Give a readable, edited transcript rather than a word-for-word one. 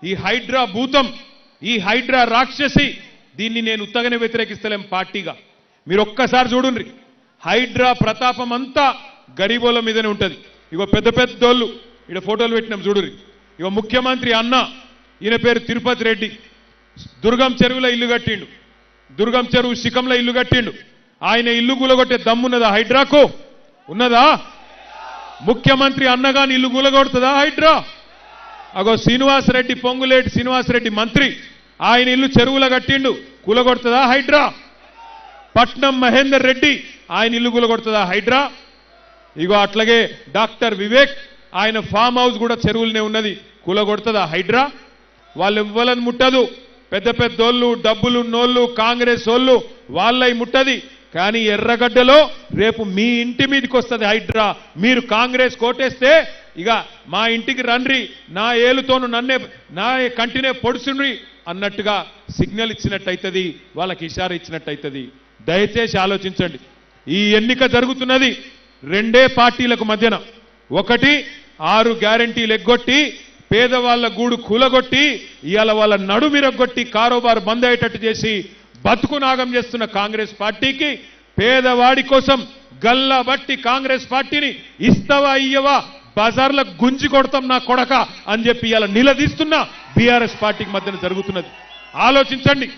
ఈ హైడ్రా భూతం, ఈ హైడ్రా రాక్షసి, దీన్ని నేను ఉత్తగానే వ్యతిరేకిస్తలేం పార్టీగా. మీరు ఒక్కసారి చూడండి, హైడ్రా ప్రతాపం అంతా గరీబోల మీదనే ఉంటుంది. ఇగో పెద్ద పెద్దోళ్ళు ఇక్కడ ఫోటోలు పెట్టినాం చూడుర్రి. ఇగో ముఖ్యమంత్రి అన్న, ఈయన పేరు తిరుపతి రెడ్డి, దుర్గం చెరువులో ఇల్లు కట్టిండు, దుర్గం చెరువు శిఖంలో ఇల్లు కట్టిండు. ఆయన ఇల్లు కూలగొట్టే దమ్మున్నదా హైడ్రాకు? ఉన్నదా? ముఖ్యమంత్రి అన్నగాని ఇల్లు కూలగొడుతుందా హైడ్రా? అగో శ్రీనివాసరెడ్డి, పొంగులేటి శ్రీనివాసరెడ్డి మంత్రి, ఆయన ఇల్లు చెరువులో కట్టిండు, కూలగొడుతుందా హైడ్రా? పట్నం మహేందర్ రెడ్డి, ఆయన ఇల్లు కూలగొడుతుందా హైడ్రా? ఇగో అట్లాగే డాక్టర్ వివేక్, ఆయన ఫామ్ హౌస్ కూడా చెరువులనే ఉన్నది, కూలగొడుతుందా హైడ్రా? వాళ్ళు ఇవ్వాలని ముట్టదు, పెద్ద పెద్దోళ్ళు డబ్బులు నోళ్ళు కాంగ్రెస్ వాళ్ళు వాళ్ళై ముట్టది. కానీ ఎర్రగడ్డలో రేపు మీ ఇంటి మీదకి వస్తుంది హైడ్రా. మీరు కాంగ్రెస్ కోటేస్తే ఇక మా ఇంటికి రండ్రి, నా ఏలుతోను నన్నే నా కంటినే పొడుచుండ్రి అన్నట్టుగా సిగ్నల్ ఇచ్చినట్టయితుంది, వాళ్ళకి ఇషారా ఇచ్చినట్టయితుంది. దయచేసి ఆలోచించండి. ఈ ఎన్నిక జరుగుతున్నది రెండే పార్టీలకు మధ్యన. ఒకటి 6 గ్యారెంటీలు ఎగ్గొట్టి పేదవాళ్ల గూడు కూలగొట్టి ఇవాళ వాళ్ళ నడుమిరగొట్టి కారోబారు బంద్ అయ్యేటట్టు చేసి బతుకు నాగం చేస్తున్న కాంగ్రెస్ పార్టీకి, పేదవాడి కోసం గల్లబట్టి కాంగ్రెస్ పార్టీని ఇస్తావా ఇయ్యవా, బజార్ల గుంజి కొడతాం నా కొడక అని చెప్పి ఇవాళ నిలదీస్తున్న బీఆర్ఎస్ పార్టీకి మధ్యన జరుగుతున్నది. ఆలోచించండి.